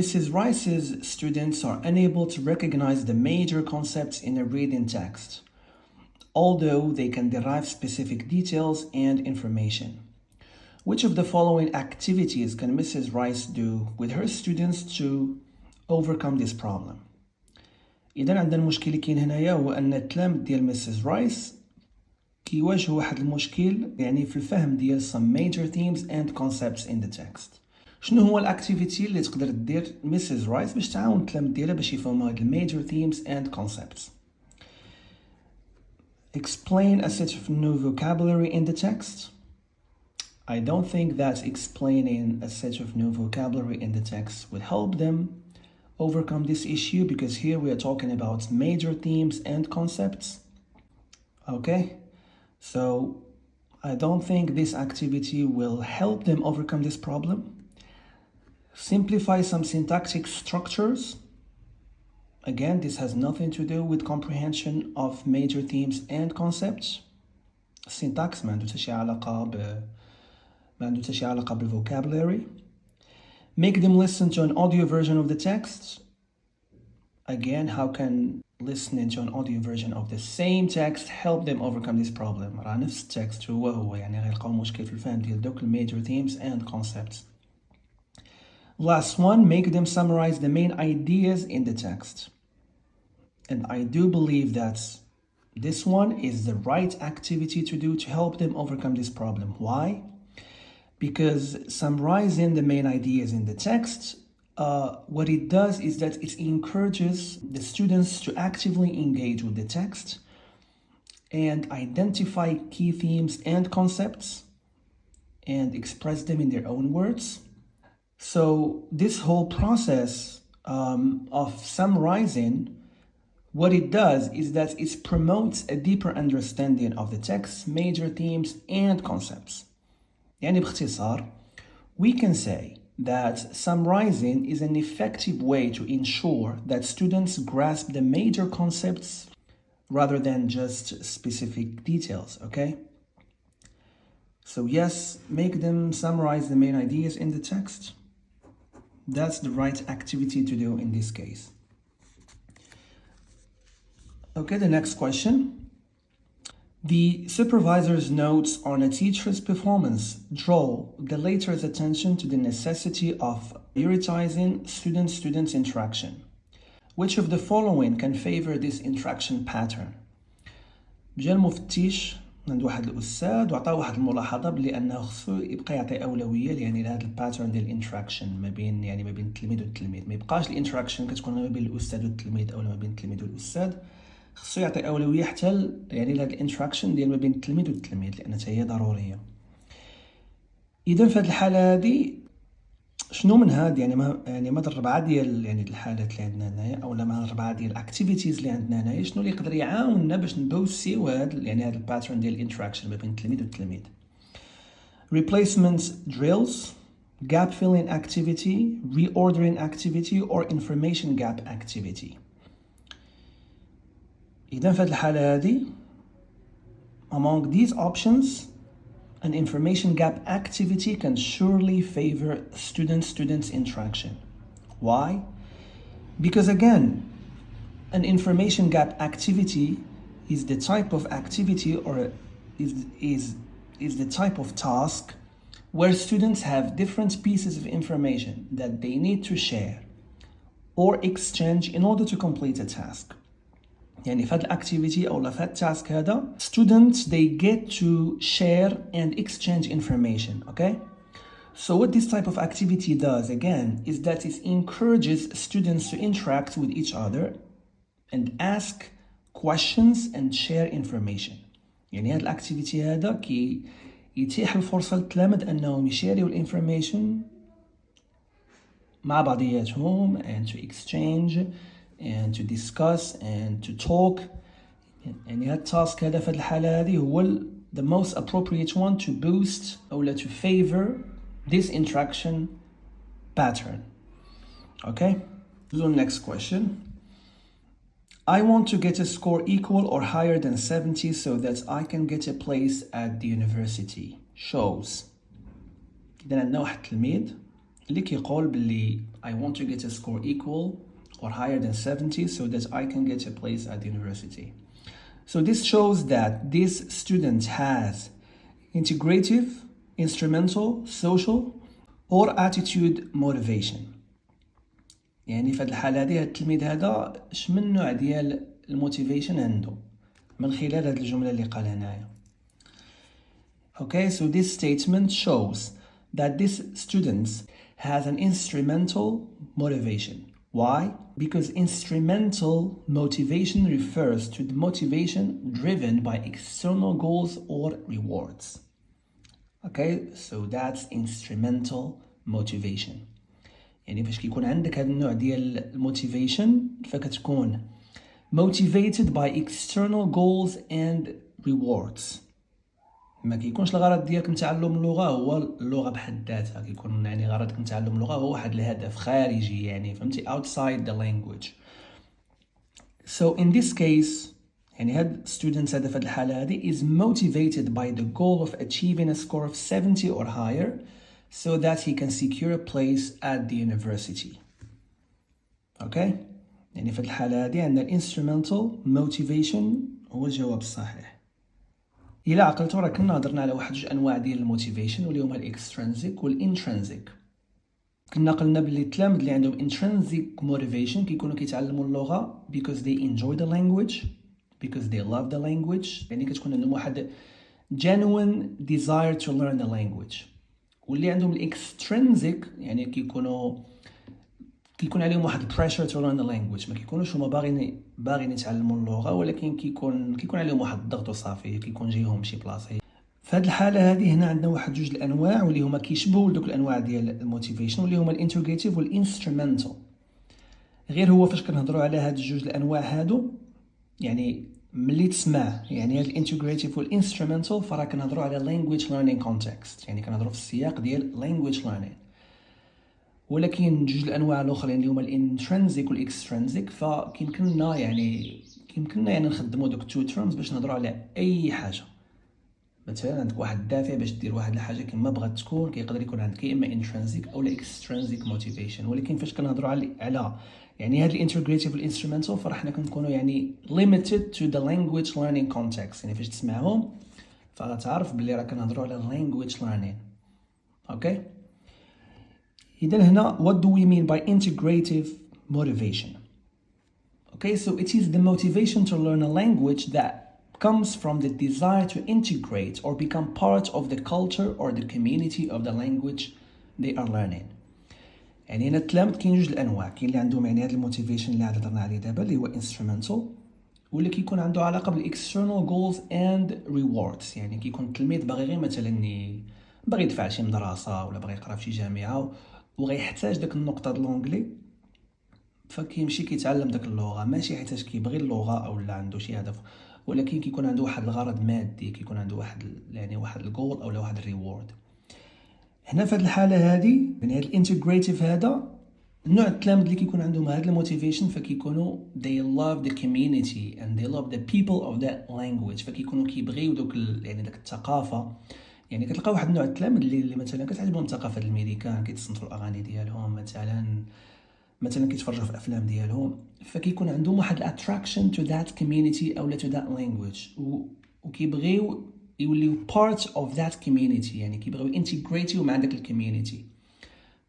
Mrs. Rice's students are unable to recognize the major concepts in a reading text, although they can derive specific details and information. Which of the following activities can Mrs. Rice do with her students to overcome this problem? إذا عندنا المشكل اللي كاين هنايا هو أن التلاميذ ديال Mrs. Rice كيواجهوا واحد المشكل يعني في الفهم ديال some major themes and concepts in the text. شنو هو الاكتيفيتي اللي تقدر دير Mrs. Rice باش تعاون التلاميذ ديالها باش يفهموا هاد major themes and concepts? Explain a set of new vocabulary in the text. I don't think that explaining a set of new vocabulary in the text would help them overcome this issue, because here we are talking about major themes and concepts. Okay, so I don't think this activity will help them overcome this problem. Simplify some syntactic structures. Again, this has nothing to do with comprehension of major themes and concepts. Syntax ما عنده حتى شي علاقة بالvocabulary. Make them listen to an audio version of the text. Again, how can listening to an audio version of the same text help them overcome this problem? راه نفس التكست هو يعني غيلقاو مشكل في الفهم ديال دوك major themes and concepts. Last one, make them summarize the main ideas in the text. And I do believe that this one is the right activity to do to help them overcome this problem. Why? Because summarizing the main ideas in the text, what it does is that it encourages the students to actively engage with the text and identify key themes and concepts and express them in their own words. So this whole process of summarizing, what it does is that it promotes a deeper understanding of the text's major themes and concepts. يعني باختصار, we can say that summarizing is an effective way to ensure that students grasp the major concepts rather than just specific details, okay? So yes, make them summarize the main ideas in the text. That's the right activity to do in this case. Okay, the next question. The supervisor's notes on a teacher's performance draw the later's attention to the necessity of prioritizing student-student interaction. Which of the following can favor this interaction pattern? جا المفتش عند واحد الأستاذ وعطاه واحد الملاحظة بلي أنه خصو يبقى يعطي أولوية يعني لهذا الباترن ديال الانتراكشن ما بين التلميذ والتلميذ. ما يبقاش الانتراكشن كتكون ما بين الأستاذ والتلميذ أو ما بين التلميذ والأستاذ. خصو يعطي أولوية حتى يعني لهاد الانتراكشن ديال ما بين التلميذ والتلميذ لأن هي ضرورية. إذا في هذه الحالة هذه شنو من هاد يعني ما الربعة ديال يعني الحالات اللي عندنا هنايا أو ما الربعة ديال الاكتيفيتيز اللي عندنا هنايا شنو اللي يقدر يعاوننا باش نبوسيو هاد يعني هاد الباترن ديال الانتراكشن ما بين التلميذ والتلميذ. Replacement drills, gap filling activity, reordering activity or information gap activity. إذا في هذه الحالة هذه among these options an information gap activity can surely favor student-student interaction. Why? Because again, an information gap activity is the type of activity or is the type of task where students have different pieces of information that they need to share or exchange in order to complete a task. يعني في هذا الاكتيفيتي او في هذا التاسك هذا students they get to share and exchange information, okay? So what this type of activity does again is that it encourages students to interact with each other and ask questions and share information. يعني هذا الاكتيفيتي هذا كي يتيح الفرصة للتلاميذ انهم يشاريو الانفورميشن مع بعضياتهم and to exchange and to discuss and to talk. يعني هذا التاسك هذا في الحالة هذه هو the most appropriate one to boost أو to favor this interaction pattern. Okay? So next question. I want to get a score equal or higher than 70 so that I can get a place at the university. Shows. إذا عندنا واحد التلميذ اللي كيقول باللي I want to get a score equal or higher than 70 so that I can get a place at the university. So this shows that this student has integrative, instrumental, social or attitude motivation. يعني في هذه الحالة هذه التلميذ هذا اش من نوع ديال الموتيفيشن عنده من خلال هذه الجملة اللي قالها هنايا. Okay, so this statement shows that this student has an instrumental motivation. Why? Because instrumental motivation refers to the motivation driven by external goals or rewards. Okay, so that's instrumental motivation. يعني فاش كيكون عندك هذا النوع ديال الموتيفيشن فكتكون motivated by external goals and rewards. ما كيكونش الغرض ديالك من تعلم اللغة هو اللغة بحد ذاتها، كيكون يعني غرضك من تعلم اللغة هو واحد الهدف خارجي يعني فهمتي outside the language. So in this case يعني هاد students هذا في هاد الحالة هذه is motivated by the goal of achieving a score of 70 or higher so that he can secure a place at the university. Okay? يعني في الحالة هذه عندنا instrumental motivation هو الجواب الصحيح. إلا عقلتوا راه كنا هضرنا على واحد جوج أنواع ديال الموتيفيشن واللي هما الإكسترنسيك والإنترنسيك. كنا قلنا باللي التلاميذ اللي عندهم intrinsic motivation كيكونوا كيتعلموا اللغة because they enjoy the language, because they love the language، يعني كتكون عندهم واحد genuine desire to learn the language. واللي عندهم الإكسترنسيك يعني كيكون عليهم واحد pressure to learn the language، ما كيكونوش هما باغيين يتعلموا اللغة، ولكن كيكون عليهم واحد الضغط وصافي، كيكون جايهم شي بلاصه. في هذه الحالة هذه هنا عندنا واحد جوج الأنواع واللي هما كيشبهوا دوك الأنواع ديال الموتيفيشن واللي هما الانتجريتيف والانسترومنتال. غير هو فاش كنهضروا على هاد جوج الأنواع هادو يعني ملي تسمع يعني هاد الانتجريتيف والانسترومنتال فراه كنهضروا على language learning context، يعني كنهضروا في السياق ديال language learning. ولكن جوج الانواع الاخرين اللي هما الانترنسيك والاكسترنسيك فكيمكننا يعني نخدموا دوك تو تيرمز باش نهضروا على اي حاجه. مثلا عندك واحد الدافع باش دير واحد الحاجه كما بغات تكون، كيقدر يكون عندك يا اما انترنسيك او اكسترنسيك موتيفيشن. ولكن فاش كنهضروا على يعني هاد الانتجريتيف والانسترومنتال فرحنا كنكونوا يعني limited to the language learning context، يعني فاش تسمعهم فغتعرف بلي راه كنهضروا على language learning. اوكي إذن هنا what do we mean by integrative motivation? Okay, so it is the motivation to learn a language that comes from the desire to integrate or become part of the culture or the community of the language they are learning. يعني هنا التلاميذ كاين جوج الأنواع، كاين اللي عندهم يعني هذا الموتيفيشن اللي هضرنا عليه دابا اللي هو instrumental، واللي كيكون عنده علاقة بالexternal goals and rewards. يعني كيكون التلميذ باغي غير مثلا باغي يدفع شي مدرسة ولا باغي يقرا في شي جامعة وغيحتاج داك النقطه د لونجلي فكيمشي كيتعلم داك اللغه، ماشي حيتاش كيبغي اللغه او لا عنده شي هدف، ولكن كيكون عنده واحد الغرض مادي، كيكون عنده واحد الجول او واحد الريورد. هنا في هذه الحاله هذه يعني هذا الانتجريتيف هذا النوع التلاميذ اللي كيكون عندهم هذا الموتيفيشن فكيكونوا they love the community and they love the people of that language، فكيكونوا كيبغيو دوك يعني داك الثقافه. يعني كتلقى واحد النوع التلاميذ اللي مثلا كتعجبهم الثقافه الامريكان، كيتصنتوا الاغاني ديالهم مثلا كيتفرجوا في الافلام ديالهم، فكيكون عندهم واحد الاتراكشن تو ذات كوميونيتي او تو ذات لانجويج، وكيبغيو يوليو بارت اوف ذات كوميونيتي، يعني كيبغيو انتجريتيو مع داك الكوميونيتي،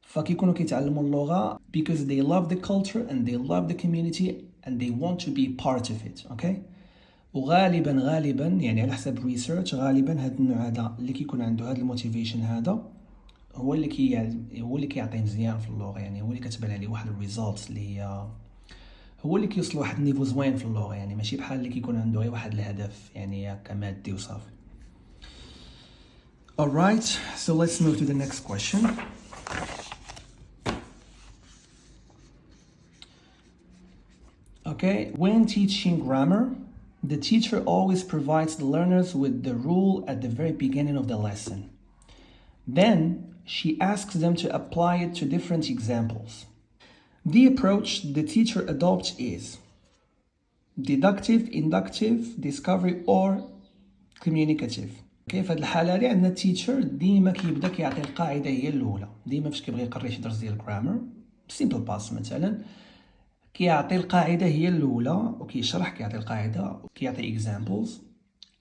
فكيكونوا كيتعلموا اللغه because they love the culture and they love the community and they want to be part of it. okay وغالبا يعني على حسب ريسيرش غالبا هذا النوع هذا اللي كيكون عنده هذا الموتيفيشن هذا هو اللي كيعطي مزيان في اللغه، يعني هو اللي كتبان عليه واحد الريزلتس اللي هو اللي كيوصل واحد النيفو زوين في اللغه، يعني ماشي بحال اللي كيكون عنده غير واحد الهدف يعني هكا مادي وصافي. Alright, so let's move to the next question. Okay, when teaching grammar, the teacher always provides the learners with the rule at the very beginning of the lesson. Then she asks them to apply it to different examples. The approach the teacher adopts is deductive, inductive, discovery, or communicative. كيف هاد الحالة هادي عندنا التيتشر ديما كيبدا كيعطي القاعدة هي الأولى. ديما فاش كيبغي يقري شي درس ديال الجرامر سيمبل باست مثلا كيعطي القاعدة هي الأولى وكيشرح كيعطي القاعدة وكيعطي اكزامبلز.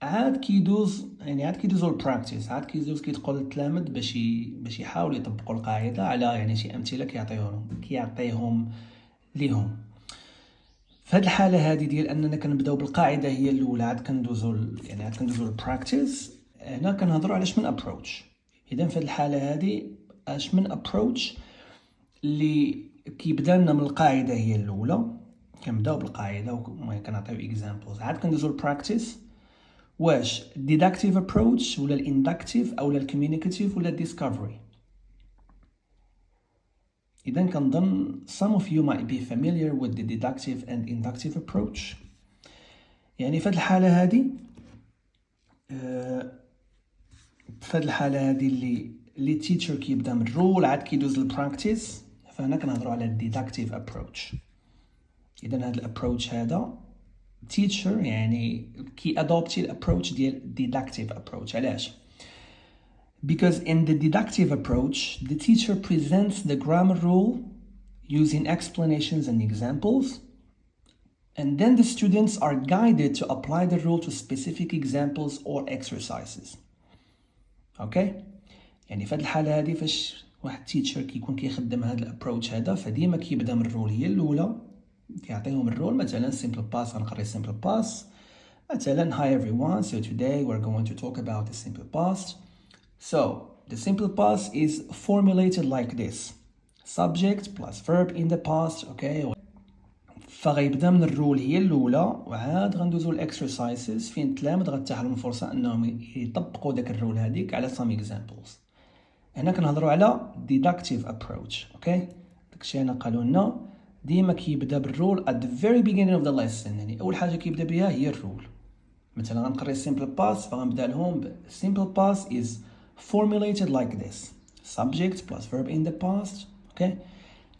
عاد كيدوزو البراكتيس، عاد كيتقول للتلاميذ باش يحاولوا يطبقوا القاعدة على يعني شي أمثلة كيعطيهم ليهم. في هاد الحالة هادي ديال أننا كنبداو بالقاعدة هي الأولى عاد كندوزو البراكتيس، هنا كنهضروا على شمن ابروتش. إذا في هاد الحالة هادي شمن ابروتش اللي كيبدا لنا من القاعدة هي الأولى، كنبداو بالقاعدة وكنعطيو اكزامبلز، عاد كندوزو البراكتيس. واش deductive approach ولا الاندكتيف أو الكوميونيكاتيف ولا الديسكفري؟ إذا كنظن some of you might be familiar with the deductive and inductive approach. يعني في هاد الحالة هادي اللي التيتشر كيبدا من الرول عاد كيدوز للبراكتيس، فهنا كنهضروا على الديدكتيف ابروتش. اذا هذا الابروتش هذا تيتشر يعني كي ادوبتي الابروتش ديال deductive approach. علاش؟ Because in the deductive approach the teacher presents the grammar rule using explanations and examples, and then the students are guided to apply the rule to specific examples or exercises. اوكي؟ يعني في هذه الحالة هذه فاش واحد تيتشر كيكون كيخدم هذا الابروتش هذا فديما كيبدا من الرول هي الاولى، كيعطيهم الرول مثلا simple past. غنقري simple past مثلا hi everyone, so today we're going to talk about the simple past. So the simple past is formulated like this: subject plus verb in the past. okay, فغيبدا من الرول هي الاولى وعاد غندوزو الاكسرسايزز فين التلاميذ غتتاح لهم فرصه انهم يطبقوا داك الرول هذيك على some examples. هنا كنهضروا على deductive approach. اوكي، داكشي هنا قالوا لنا ديما كيبدا بالرول at the very beginning of the lesson. يعني اول حاجه كيبدا بها هي الرول. مثلا غنقري simple past فغنبدا لهم simple past is formulated like this: subject plus verb in the past. اوكي،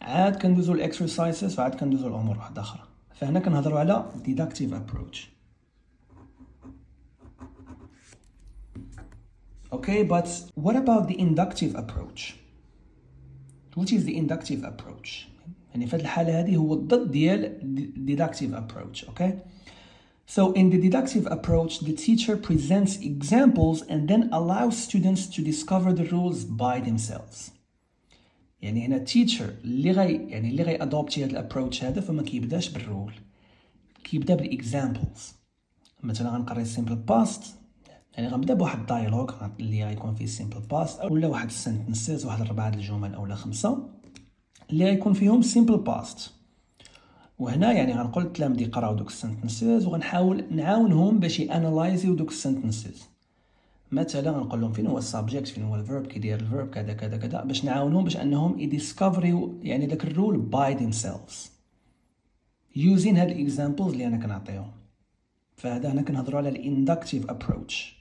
عاد كندوزو الاكسرسايزز وعاد كندوزو الامور واحده اخرى. فهنا كنهضروا على deductive approach. Okay, but what about the inductive approach? Which is the inductive approach? يعني في هذه الحالة هذه هو الضد ديال deductive approach. Okay? So in the deductive approach, the teacher presents examples and then allows students to discover the rules by themselves. يعني هنا teacher اللي غي adoptي هذا الابروتش هذا فما كيبداش بالرول، كيبدا بالاكزامبلز. مثلا غنقري simple past، يعني غنبدا بواحد الدايلوغ اللي غيكون فيه simple past ولا واحد السنتنسز، واحد 4 الجمل اولا 5 اللي غيكون فيهم simple past. وهنا يعني غنقول للتلاميذ يقراو دوك السنتنسز وغنحاول نعاونهم باش يانالايزيو دوك السنتنسز. مثلا غنقول لهم فين هو السبجكت، فين هو الفيرب، كيدير الفيرب كذا كذا كذا، باش نعاونهم باش انهم يديسكفريو يعني داك الرول by themselves using هاد الاكزامبلز اللي انا كنعطيهم. فهذا هنا كنهضروا على الاندكتيف ابروتش،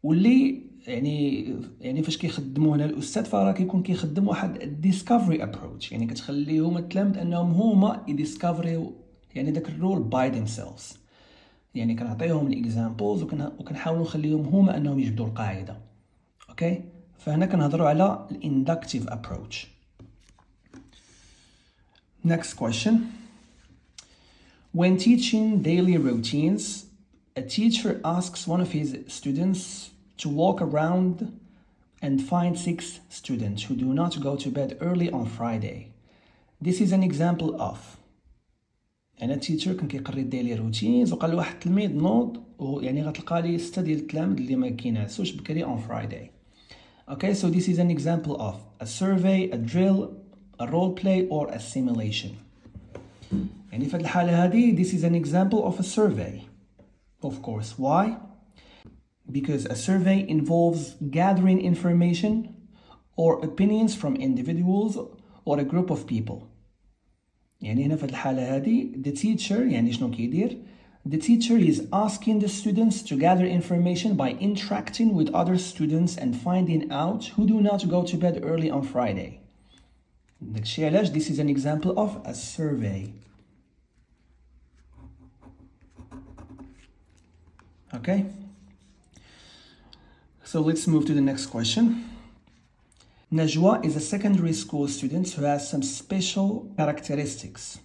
واللي يعني فاش كيخدموا هنا الاستاذ فراه كيكون كيخدم واحد الديسكفري ابروتش، يعني كتخليهم التلاميذ انهم هما يديسكفريو يعني داك الرول باي themselves. يعني كنعطيهم الاكزامبلز وكنحاولوا نخليهم هما انهم يجبدوا القاعده. اوكي، فهنا كنهضروا على الاندكتيف ابروتش. Next question. When teaching daily routines, a teacher asks one of his students to walk around and find 6 students who do not go to bed early on Friday. This is an example of. يعني التيتشر كان كيقري الديلي روتينز وقال لواحد التلميذ نوض ويعني غتلقى لي 6 ديال التلاميذ اللي ما كينعسوش بكري on Friday. Okay, so this is an example of a survey, a drill, a role play or a simulation. يعني في الحالة هذه this is an example of a survey. Of course, why? Because a survey involves gathering information or opinions from individuals or a group of people. يعني هنا في الحالة هذه the teacher يعني شنو كيدير؟ The teacher is asking the students to gather information by interacting with other students and finding out who do not go to bed early on Friday. داكشي علاش this is an example of a survey. Okay? So let's move to the next question. Najwa is a secondary school student who has some special characteristics.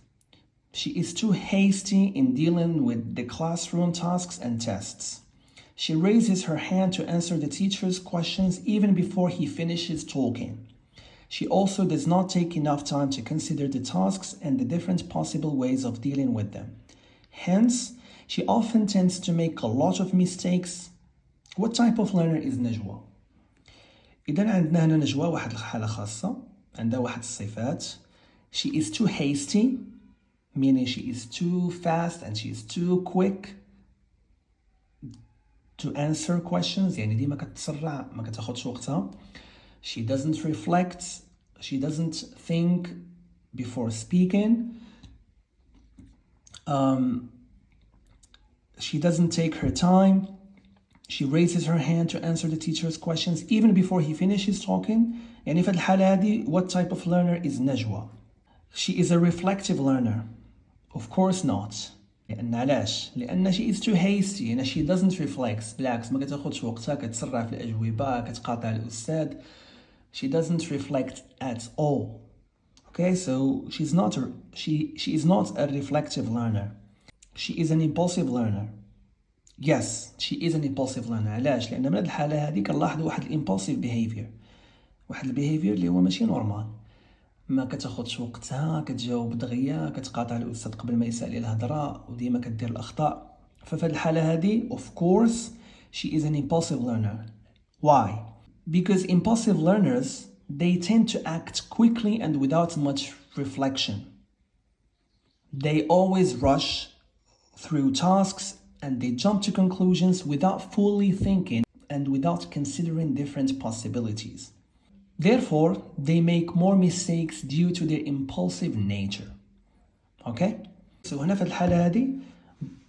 She is too hasty in dealing with the classroom tasks and tests. She raises her hand to answer the teacher's questions even before he finishes talking. She also does not take enough time to consider the tasks and the different possible ways of dealing with them. Hence, she often tends to make a lot of mistakes. What type of learner is Najwa? إذا عندنا هنا نجوى واحد الحالة خاصة، عندها واحد الصفات. She is too hasty, meaning she is too fast and she is too quick to answer questions، يعني ديما كتسرع ما كتاخدش وقتها. She doesn't reflect, she doesn't think before speaking. She doesn't take her time. She raises her hand to answer the teacher's questions even before he finishes talking. يعني في الحالة هذه what type of learner is Najwa? She is a reflective learner. Of course not. لأن علاش؟ لأن she is too hasty. يعني she doesn't reflect. بالعكس ما كتاخدش وقتها، كتسرع في الأجوبة، كتقاطع الأستاذ. She doesn't reflect at all. Okay, so she is not a reflective learner. She is an impulsive learner. Yes, she is an impulsive learner. علاش؟ لأن من الحالة هذه كنلاحظوا واحد impulsive behavior. واحد البيهيفير اللي هو ماشي نورمال. ما كتاخدش وقتها، كتجاوب دغيا، كتقاطع الأستاذ قبل ما يسأل الهضرة، وديما كدير الأخطاء. ففي الحالة هذه of course she is an impulsive learner. Why? Because impulsive learners, they tend to act quickly and without much reflection. They always rush through tasks and they jump to conclusions without fully thinking and without considering different possibilities. Therefore, they make more mistakes due to their impulsive nature. Okay? So هنا في الحالة هذه,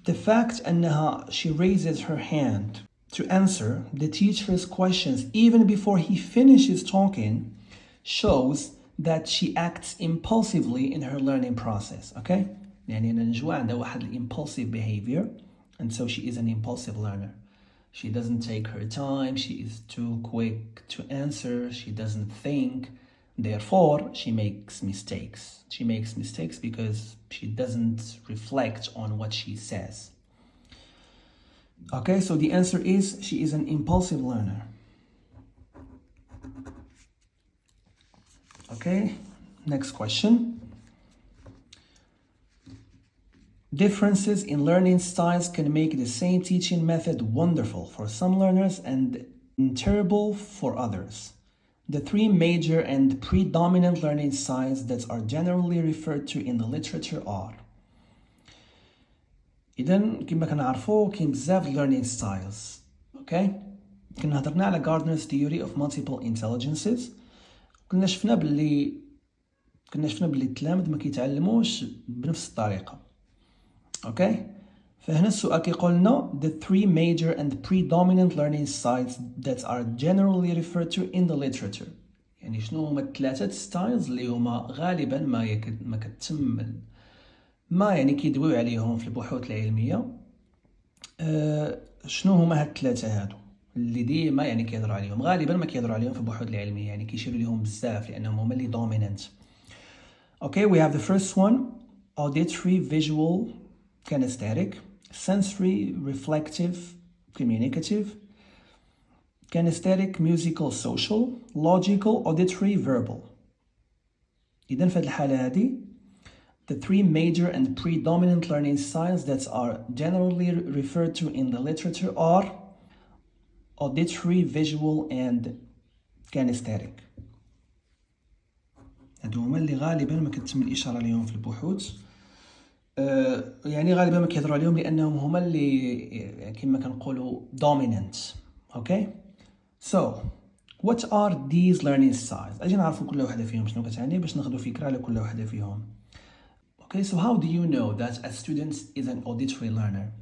the fact أنها she raises her hand to answer the teacher's questions even before he finishes talking shows that she acts impulsively in her learning process. Okay? يعني أن نجوى عندها واحد impulsive behavior, and so she is an impulsive learner. She doesn't take her time, she is too quick to answer, she doesn't think, therefore she makes mistakes. She makes mistakes because she doesn't reflect on what she says. Okay, so the answer is she is an impulsive learner. Okay, next question. Differences in learning styles can make the same teaching method wonderful for some learners and terrible for others. The three major and predominant learning styles that are generally referred to in the literature are. إذن كما كنعرفوا كاين بزاف learning styles. Okay? كنا هضرنا على Gardner's theory of multiple intelligences. كنا شفنا باللي التلاميذ ما كيتعلموش بنفس الطريقة. Okay? فهنا السؤال كيقول لنا the three major and predominant learning styles that are generally referred to in the literature. يعني شنو هما الثلاثة ستايلز اللي هما غالبا ما كتم ما يعني كيدويو عليهم في البحوث العلمية. شنو هما هاد الثلاثة هادو اللي ديما يعني كيهضروا عليهم، غالبا ما كيهضروا عليهم في البحوث العلمية، يعني كيشيروا ليهم بزاف لأنهم هما اللي dominant. Okay, we have the first one, auditory, visual, kinesthetic, sensory, reflective, communicative, kinesthetic, musical, social, logical, auditory, verbal. إذن في الحالة هذه the three major and predominant learning styles that are generally referred to in the literature are auditory, visual, and kinesthetic. هادو هما اللي غالبا ما كتم الإشارة لهم في البحوث. يعني غالبا ما كيهضروا عليهم لأنهم هما اللي كما كنقولوا dominant. Okay? So, what are these learning styles? أجي نعرفوا كل واحدة فيهم شنو كتعني باش ناخذوا فكرة على كل واحدة فيهم. Okay, so how do you know that a student is an auditory learner?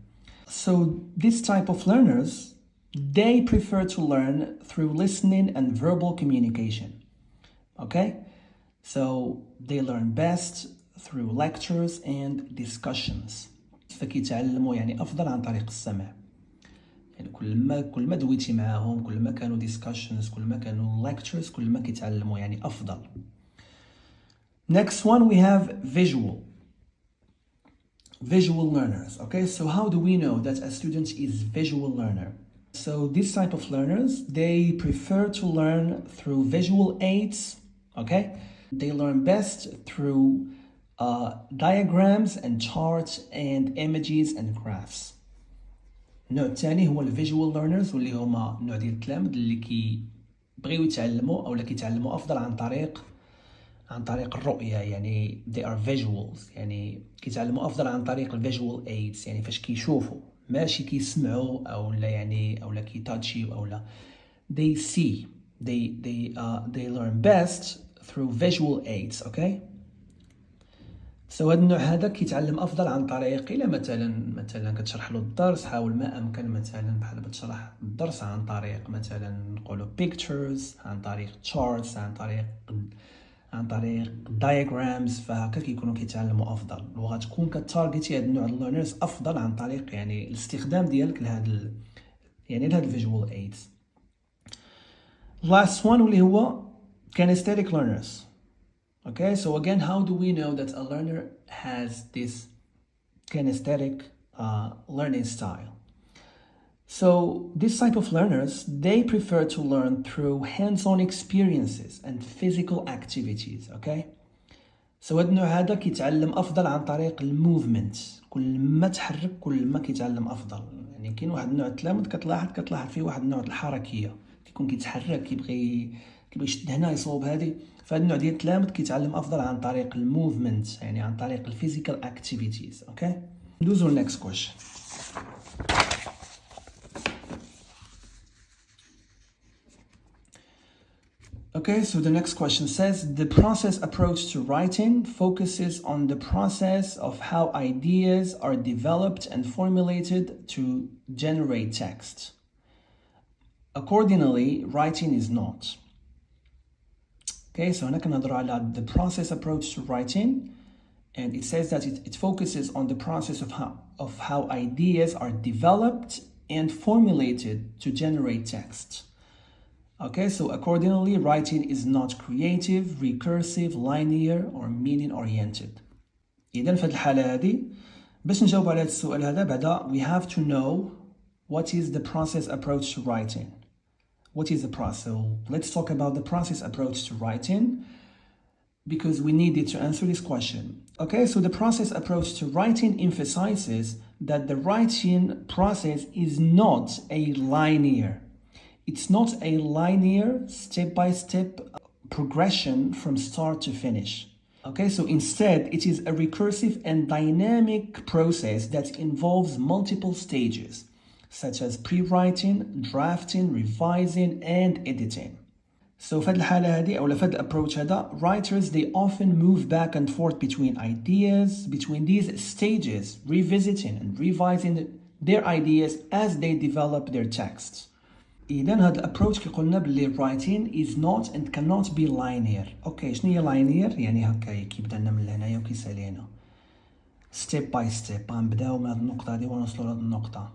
So this type of learners, they prefer to learn through listening and verbal communication. Okay? So they learn best through lectures and discussions. فكيتعلموا يعني أفضل عن طريق السمع. يعني كل ما دويتي معاهم، كل ما كانوا discussions، كل ما كانوا lectures، كل ما كيتعلموا يعني أفضل. Next one we have visual learners. Okay, so how do we know that a student is visual learner? So this type of learners, they prefer to learn through visual aids. Okay, they learn best through diagrams and charts and images and graphs. النوع الثاني هو الفيجوال ليرنرز، واللي هما نوع ديال التلاميذ اللي كيبغيو يتعلموا او كيتعلموا افضل عن طريق الرؤيه، يعني they are visuals، يعني كيتعلموا افضل عن طريق الفيجوال ايدز، يعني فاش كيشوفوا ماشي كيسمعوا او لا يعني او لا كيتاتشيو او لا. they see they learn best through visual aids. okay, so هذا النوع هذا كيتعلم افضل عن طريق الا مثلا كتشرح له الدرس، حاول ما امكن مثلا بحال بتشرح الدرس عن طريق مثلا نقولوا pictures، عن طريق charts، عن طريق diagrams، فهكا كيكونوا كيتعلموا افضل، وغتكون كتارجيتي هاد النوع الليرنرز افضل عن طريق يعني الاستخدام ديالك لهاد الفيجوال ايدز. last one واللي هو kinesthetic learners. Okay, so again, how do we know that a learner has this kinesthetic learning style? So this type of learners, they prefer to learn through hands-on experiences and physical activities. Okay, so هذا النوع هذا كيتعلم افضل عن طريق الموفمنت، كل ما تحرك كل ما كيتعلم افضل. يعني كاين واحد النوع التلاميذ كتلاحظ فيه واحد النوع الحركيه، كيكون كيتحرك، كيبغي يشد هنا يصوب هذه. فهاد النوع ديال التلاميذ كيتعلم افضل عن طريق الموفمنت، يعني عن طريق الفيزيكال اكتيفيتيز. اوكي، ندوزو للنكست كويشن. Okay, so the next question says, the process approach to writing focuses on the process of how ideas are developed and formulated to generate text. Accordingly, writing is not. Okay, so هنا كنهضروا على the process approach to writing, and it says that it focuses on the process of how ideas are developed and formulated to generate text. Okay, so accordingly, writing is not creative, recursive, linear, or meaning-oriented. إذن في الحالة هذه باش نجاوب على هذا السؤال هذا بعدا we have to know what is the process approach to writing. What is the process? So let's talk about the process approach to writing because we needed to answer this question. Okay, so the process approach to writing emphasizes that the writing process is not a linear. It's not a linear step-by-step progression from start to finish. Okay, so instead it is a recursive and dynamic process that involves multiple stages, such as pre-writing, drafting, revising, and editing. So في هذه الحالة هذه أو في هذا الapproach هذا, writers they often move back and forth between ideas, between these stages, revisiting and revising their ideas as they develop their texts. إذن هذا الابروتش كيقولنا بلي writing is not and cannot be linear. اوكي، شنو هي linear؟ يعني هكا كيبدا لنا من هنايا وكيسالي هنا step by step، غنبداو من هاد النقطة هادي ونوصلو لهاد النقطة.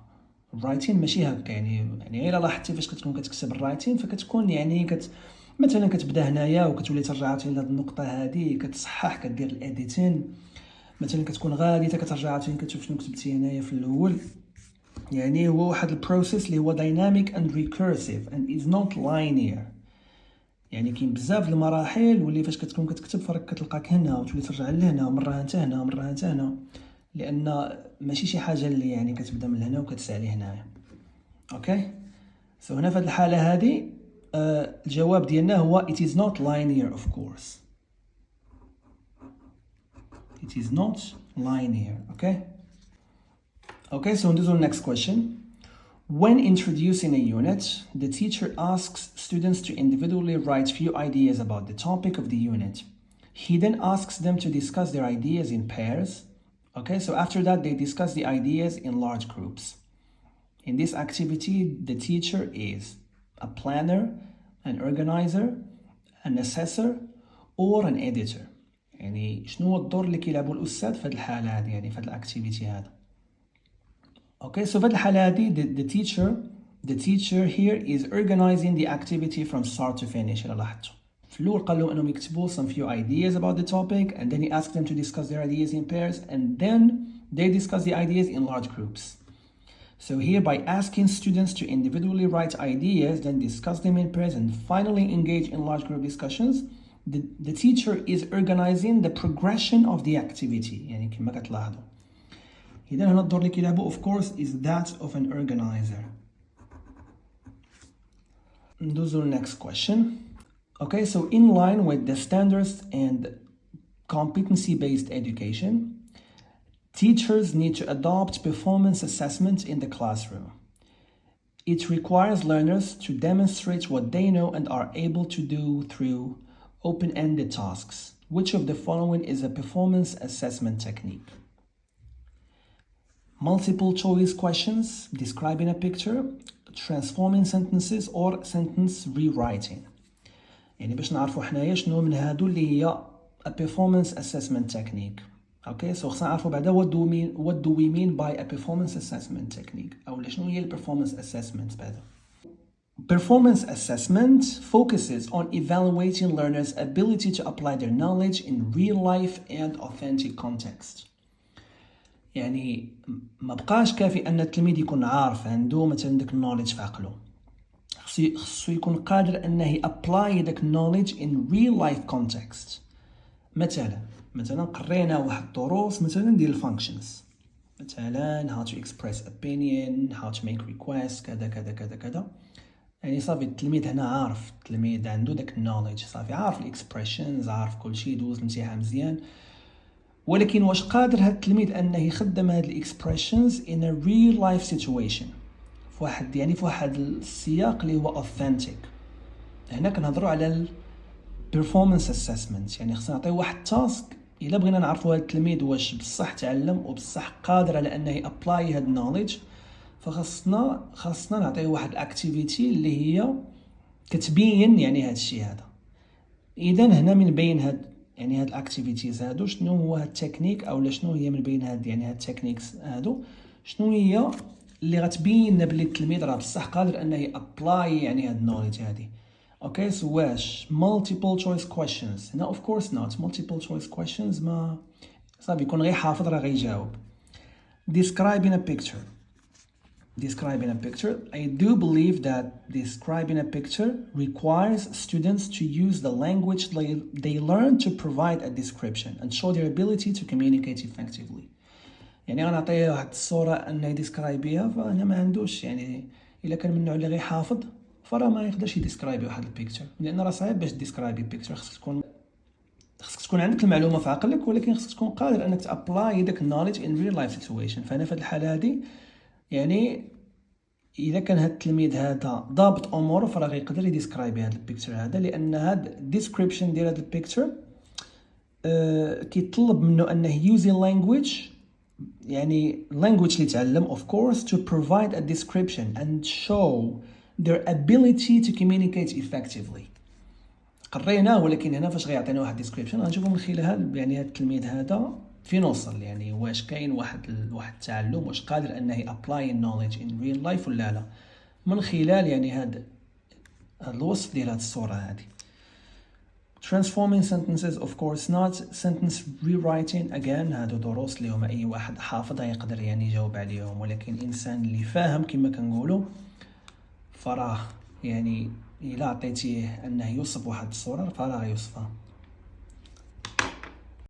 writing ماشي هكا، يعني إلا لاحظتي فاش كتكون كتكتب الرايتين فكتكون يعني مثلا كتبدا هنايا وكتولي ترجع عاوتاني لهاد النقطة هادي، كتصحح، كدير الاديتين، مثلا كتكون غادي حتى كترجع عاوتاني كتشوف شنو كتبتي هنايا في الأول. يعني هو واحد البروسيس اللي هو dynamic and recursive and is not linear. يعني كاين بزاف المراحل واللي فاش كتكون كتكتب فراك كتلقاك هنا وتولي ترجع لهنا، مرة انت هنا مرة انت هنا، لأن ماشي شي حاجة اللي يعني كتبدا من هنا وكتسالي هنايا. اوكي، سو هنا في هذه الحالة هذه الجواب ديالنا هو it is not linear of course. It is not linear. Okay, so the next question. When introducing a unit, the teacher asks students to individually write few ideas about the topic of the unit. He then asks them to discuss their ideas in pairs. Okay, so after that they discuss the ideas in large groups. In this activity, the teacher is a planner, an organizer, an assessor, or an editor. يعني شنو هو الدور اللي كيلعبو الأستاذ في هذه الحالة هذه، يعني في هذه الأكتيفيتي هذا. Okay, so في هذه الحالة هذه the teacher the teacher here is organizing the activity from start to finish. إلا لاحظتوا في الأول قال لهم أنهم يكتبوا some few ideas about the topic, and then he asked them to discuss their ideas in pairs, and then they discuss the ideas in large groups. So here, by asking students to individually write ideas, then discuss them in pairs, and finally engage in large group discussions, the teacher is organizing the progression of the activity. يعني كما كتلاحظوا. إذا هنا الدور اللي كيلعبوا of course is that of an organizer. ندوزو next question. Okay, so in line with the standards and competency-based education, teachers need to adopt performance assessment in the classroom. It requires learners to demonstrate what they know and are able to do through open-ended tasks. Which of the following is a performance assessment technique? Multiple choice questions, describing a picture, transforming sentences, or sentence rewriting. يعني باش نعرفوا حنايا شنو من هادو اللي هي a performance assessment technique. Okay, so خصنا نعرفوا بعدا what do we mean by a performance assessment technique أو شنو هي ال performance assessment بعدا. Performance assessment focuses on evaluating learners' ability to apply their knowledge in real life and authentic context. يعني ما بقاش كافي أن التلميذ يكون عارف عنده مثلا داك knowledge في عقله. خصو يكون قادر أنه apply داك knowledge in real life context. مثلا قرينا واحد الدروس مثلا ديال الفانكشنز، مثلا how to express opinion, how to make requests، كذا كذا كذا كذا. يعني صافي التلميذ هنا عارف، التلميذ عنده داك knowledge، صافي عارف الاكسبريشنز، عارف كل شيء، دوز الامتحان مزيان. ولكن واش قادر هاد التلميذ انه يخدم هاد الاكسبريشنز in a real life situation في واحد السياق اللي هو authentic. هنا كنهضروا على ال performance assessment. يعني خصنا نعطيو واحد تاسك الا بغينا نعرفوا هاد التلميذ واش بصح تعلم وبصح قادر على انه يابلاي هاد النوليدج، فخصنا نعطيو واحد الاكتيفيتي اللي هي كتبين يعني هاد الشيء هذا. اذا هنا من بين هاد الاكتيفيتيز هادو شنو هو هاد التكنيك، او شنو هي من بين هاد هاد التكنيكس هادو شنو هي اللي غتبين لنا بلي التلميذ راه بصح قادر انه يابلاي يعني هاد النوليدج هادي. Okay, so واش multiple choice questions؟ هنا of course not. multiple choice questions ما صافي يكون غير حافظ راه غيجاوب. Describing a picture. I do believe that describing a picture requires students to use the language they learn to provide a description and show their ability to communicate effectively. يعني غنعطيه واحد الصورة انه يديسكرايبيها، فانا ما عندوش يعني الا كان من النوع اللي غير حافظ فراه ما يقدرش يديسكرايبي واحد البيكتشر، لان راه صعيب باش ديسكرايبي البيكتشر. خصك تكون عندك المعلومه في عقلك، ولكن خصك تكون قادر انك تابلاي داك النوليدج ان ريل لايف سيتويشن. فانا في الحاله هذه يعني اذا كان هاد التلميذ هذا ضابط اموره فراه غيقدر يديسكرايبي هاد البيكتشر هذا، لان هاد الديسكريبشن ديال هاد البيكتشر كيطلب منه انه يوزي لانجويج، يعني language اللي تعلم of course to provide a description and show their ability to communicate effectively. قريناه، ولكن هنا فاش غيعطينا واحد description غنشوفوا من خلالها يعني هاد التلميذ هذا فين وصل، يعني واش كاين واحد التعلم، واش قادر انه apply knowledge in real life ولا لا، من خلال يعني هاد الوصف ديال هاد الصورة هذه. Transforming sentences of course not. Sentence rewriting again هادو دروس اللي هما اي واحد حافظ يقدر يعني يجاوب عليهم، ولكن انسان اللي فاهم كما كنقولوا فراه يعني الا عطيتيه انه يوصف واحد الصورة فراه غيوصفها.